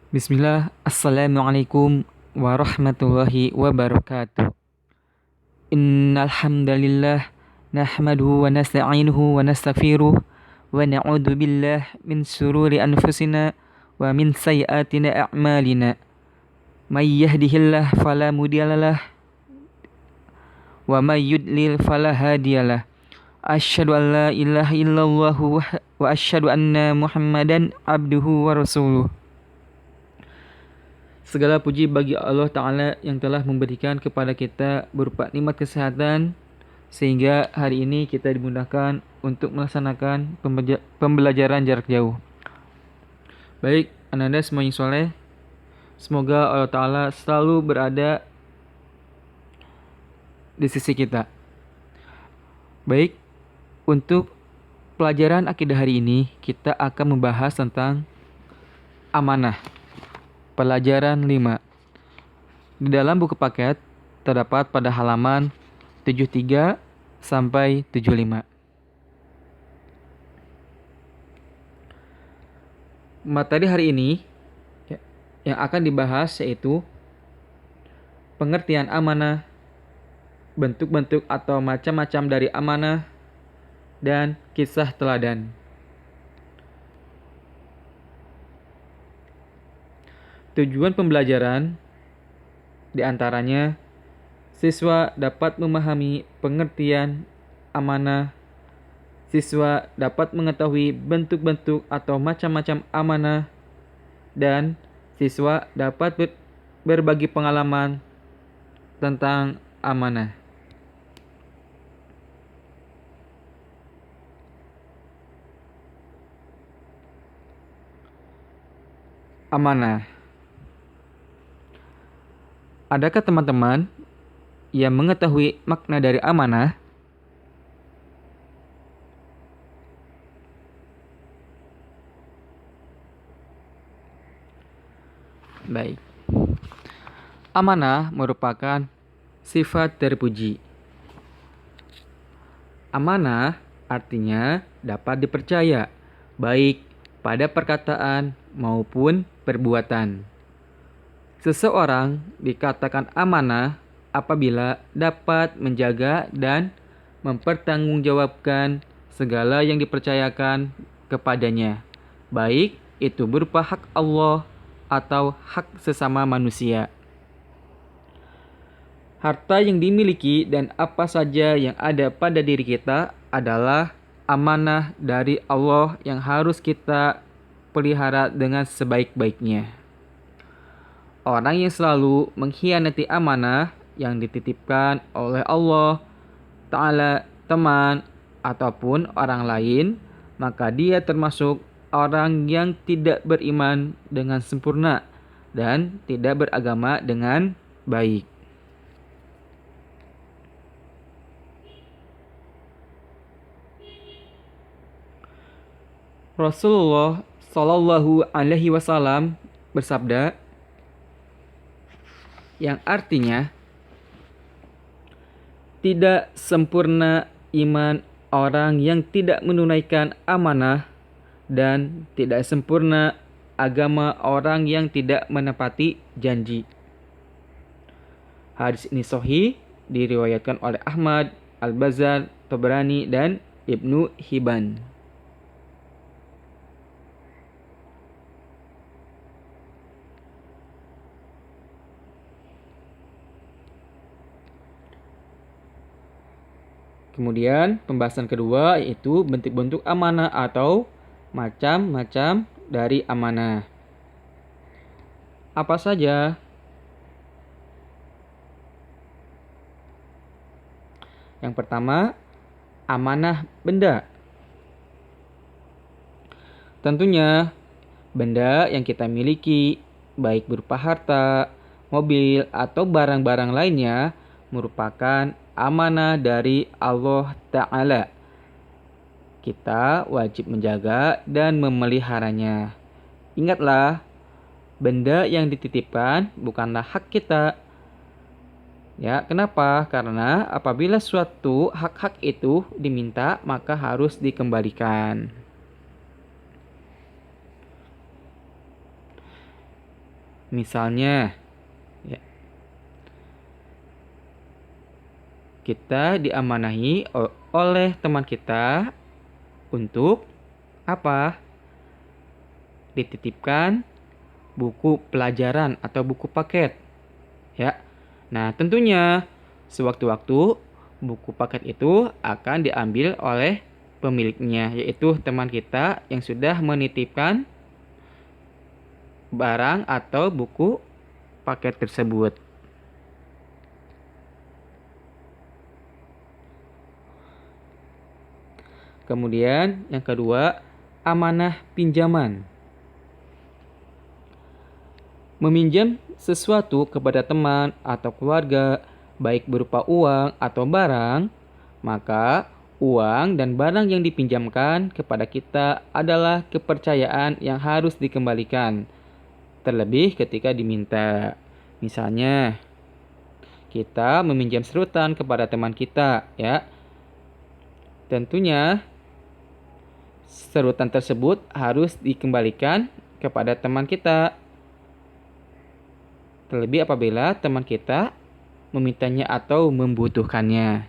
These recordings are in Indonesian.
Bismillah, Assalamualaikum warahmatullahi wabarakatuh. Innal hamdalillah nahmaduhu wa nasta'inuhu wa nastaghfiruh wa na'udzu billah min shururi anfusina wa min sayyiati a'malina. May yahdihillahu fala mudhillalah wa may yudlil fala hadiyalah. Asyhadu an la ilaha illallah wa asyhadu anna Muhammadan abduhu wa rasuluh. Segala puji bagi Allah Ta'ala yang telah memberikan kepada kita berupa nikmat kesehatan sehingga hari ini kita dimudahkan untuk melaksanakan pembelajaran jarak jauh. Baik, ananda semuanya soleh, semoga Allah Ta'ala selalu berada di sisi kita. Baik, untuk pelajaran akidah hari ini kita akan membahas tentang amanah. Pelajaran 5. Di dalam buku paket terdapat pada halaman 73 sampai 75. Materi hari ini yang akan dibahas yaitu pengertian amanah, bentuk-bentuk atau macam-macam dari amanah, dan kisah teladan. Tujuan pembelajaran diantaranya siswa dapat memahami pengertian amanah, siswa dapat mengetahui bentuk-bentuk atau macam-macam amanah, dan siswa dapat berbagi pengalaman tentang amanah. Amanah. Adakah teman-teman yang mengetahui makna dari amanah? Baik. Amanah merupakan sifat terpuji. Amanah artinya dapat dipercaya, baik pada perkataan maupun perbuatan. Seseorang dikatakan amanah apabila dapat menjaga dan mempertanggungjawabkan segala yang dipercayakan kepadanya, baik itu berupa hak Allah atau hak sesama manusia. Harta yang dimiliki dan apa saja yang ada pada diri kita adalah amanah dari Allah yang harus kita pelihara dengan sebaik-baiknya. Orang yang selalu mengkhianati amanah yang dititipkan oleh Allah Ta'ala, teman, ataupun orang lain, maka dia termasuk orang yang tidak beriman dengan sempurna dan tidak beragama dengan baik. Rasulullah Shallallahu Alaihi Wasallam bersabda, yang artinya tidak sempurna iman orang yang tidak menunaikan amanah dan tidak sempurna agama orang yang tidak menepati janji. Hadis ini sahih diriwayatkan oleh Ahmad, Al-Bazzar, Tabrani, dan Ibnu Hibban. Kemudian pembahasan kedua yaitu bentuk-bentuk amanah atau macam-macam dari amanah. Apa saja? Yang pertama, amanah benda. Tentunya benda yang kita miliki, baik berupa harta, mobil, atau barang-barang lainnya merupakan amanah dari Allah Ta'ala. Kita wajib menjaga dan memeliharanya. Ingatlah, benda yang dititipkan bukanlah hak kita. Ya, kenapa? Karena apabila suatu hak-hak itu diminta, maka harus dikembalikan. Misalnya, ya, kita diamanahi oleh teman kita untuk apa? Dititipkan buku pelajaran atau buku paket, ya. Nah, tentunya sewaktu-waktu buku paket itu akan diambil oleh pemiliknya, yaitu teman kita yang sudah menitipkan barang atau buku paket tersebut. Kemudian yang kedua, amanah pinjaman. Meminjam sesuatu kepada teman atau keluarga, baik berupa uang atau barang, maka uang dan barang yang dipinjamkan kepada kita adalah kepercayaan yang harus dikembalikan, terlebih ketika diminta. Misalnya, kita meminjam serutan kepada teman kita, ya. Tentunya serutan tersebut harus dikembalikan kepada teman kita. Terlebih apabila teman kita memintanya atau membutuhkannya.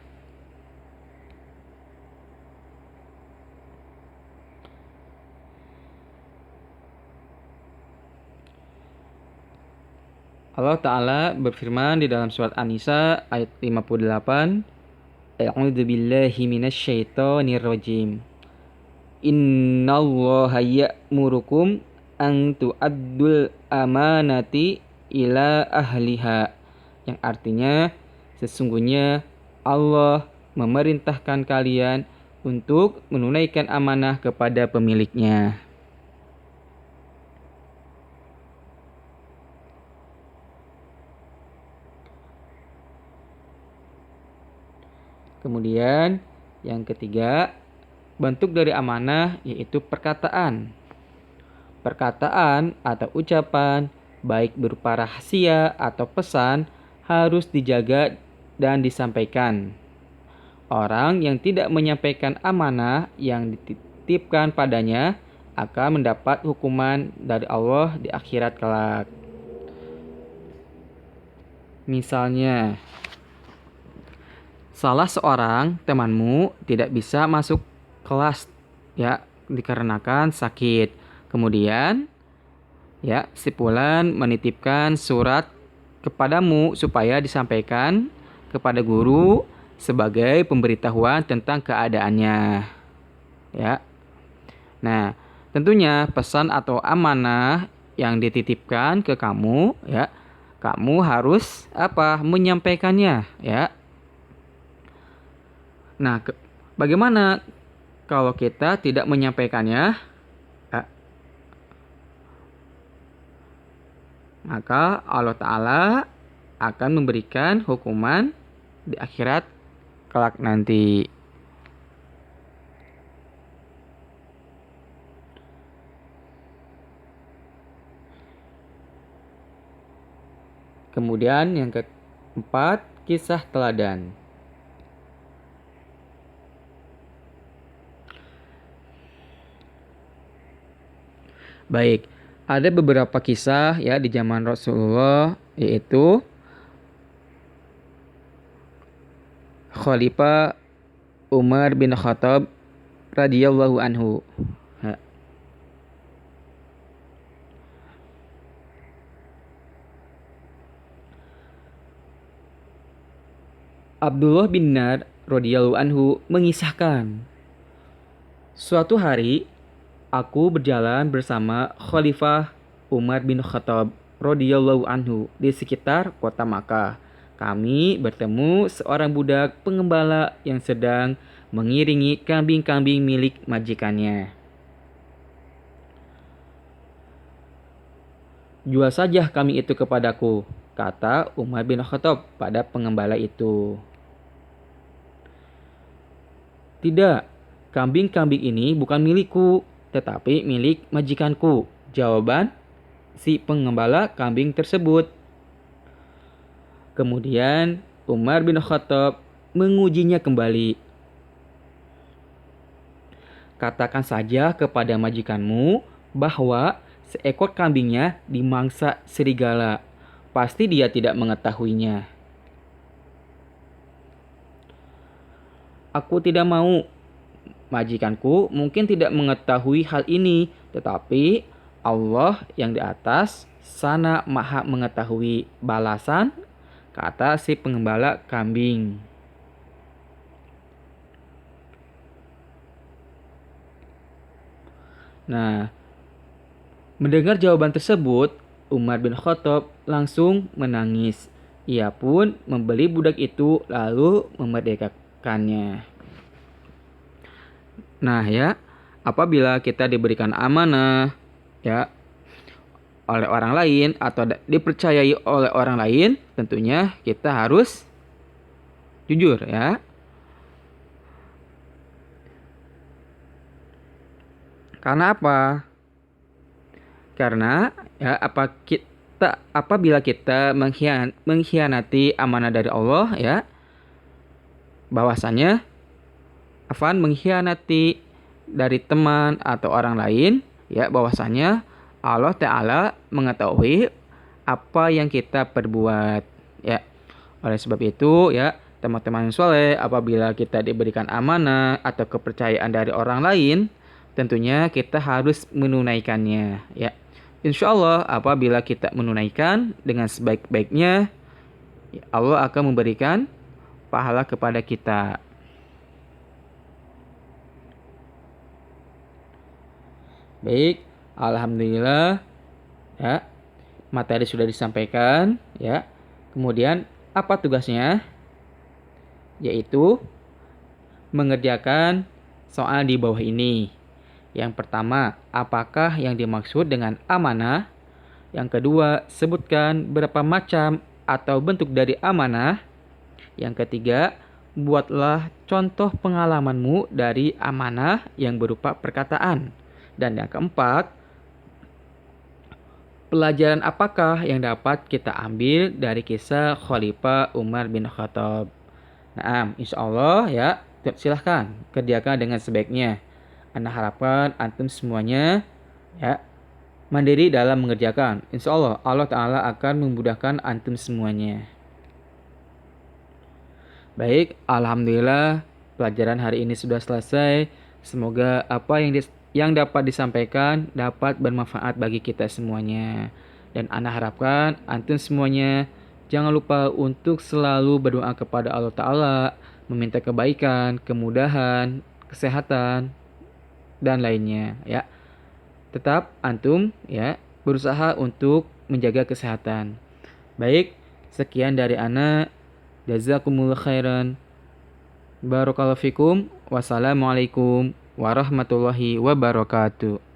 Allah Ta'ala berfirman di dalam surat An-Nisa ayat 58, A'udzu billahi minasyaitonir rajim. Innallaha ya'murukum an tu'addul amanati ila ahliha. Yang artinya, sesungguhnya Allah memerintahkan kalian untuk menunaikan amanah kepada pemiliknya. Kemudian yang ketiga, bentuk dari amanah yaitu perkataan. Perkataan atau ucapan, baik berupa rahasia atau pesan, harus dijaga dan disampaikan. Orang yang tidak menyampaikan amanah yang dititipkan padanya akan mendapat hukuman dari Allah di akhirat kelak. Misalnya, salah seorang temanmu tidak bisa masuk kelas, ya, dikarenakan sakit. Kemudian, ya, si fulan menitipkan surat kepadamu supaya disampaikan kepada guru sebagai pemberitahuan tentang keadaannya, ya. Nah, tentunya pesan atau amanah yang dititipkan ke kamu, ya, kamu harus apa? Menyampaikannya, ya. Nah, bagaimana kalau kita tidak menyampaikannya? Ya, maka Allah Ta'ala akan memberikan hukuman di akhirat kelak nanti. Kemudian yang keempat, kisah teladan. Baik, ada beberapa kisah ya di zaman Rasulullah, yaitu Khalifah Umar bin Khattab radhiyallahu anhu. Abdullah bin Nar radhiyallahu anhu mengisahkan, suatu hari aku berjalan bersama Khalifah Umar bin Khattab radhiyallahu anhu di sekitar kota Makkah. Kami bertemu seorang budak pengembala yang sedang mengiringi kambing-kambing milik majikannya. Jual saja kambing itu kepadaku, kata Umar bin Khattab pada pengembala itu. Tidak, kambing-kambing ini bukan milikku, tetapi milik majikanku, jawaban si pengembala kambing tersebut. Kemudian Umar bin Khattab mengujinya kembali. Katakan saja kepada majikanmu bahwa seekor kambingnya dimangsa serigala. Pasti dia tidak mengetahuinya. Aku tidak mau. Majikanku mungkin tidak mengetahui hal ini, tetapi Allah yang di atas sana maha mengetahui, balasan kata si pengembala kambing. Nah, mendengar jawaban tersebut, Umar bin Khattab langsung menangis. Ia pun membeli budak itu lalu memerdekakannya. Nah ya, apabila kita diberikan amanah ya oleh orang lain atau dipercayai oleh orang lain, tentunya kita harus jujur ya. Karena apa? Karena ya apabila kita mengkhianati amanah dari Allah ya, bahwasanya mengkhianati dari teman atau orang lain ya, bahwasanya Allah Ta'ala mengetahui apa yang kita perbuat ya. Oleh sebab itu ya, teman-teman soleh, apabila kita diberikan amanah atau kepercayaan dari orang lain, tentunya kita harus menunaikannya ya. Insya Allah apabila kita menunaikan dengan sebaik-baiknya, Allah akan memberikan pahala kepada kita. Baik, alhamdulillah ya, materi sudah disampaikan ya. Kemudian apa tugasnya? Yaitu mengerjakan soal di bawah ini. Yang pertama, apakah yang dimaksud dengan amanah? Yang kedua, sebutkan berapa macam atau bentuk dari amanah. Yang ketiga, buatlah contoh pengalamanmu dari amanah yang berupa perkataan. Dan yang keempat, pelajaran apakah yang dapat kita ambil dari kisah Khalifah Umar bin Khattab? Nah, insya Allah ya, silahkan kerjakan dengan sebaiknya. Ana harapkan antum semuanya ya mandiri dalam mengerjakan. Insya Allah Allah Ta'ala akan memudahkan antum semuanya. Baik, alhamdulillah pelajaran hari ini sudah selesai. Semoga apa yang dapat disampaikan dapat bermanfaat bagi kita semuanya. Dan ana harapkan antum semuanya jangan lupa untuk selalu berdoa kepada Allah Ta'ala, meminta kebaikan, kemudahan, kesehatan, dan lainnya ya. Tetap antum ya berusaha untuk menjaga kesehatan. Baik, sekian dari ana. Jazakumullah khairan. Barakallahu fikum. Wassalamualaikum warahmatullahi wabarakatuh.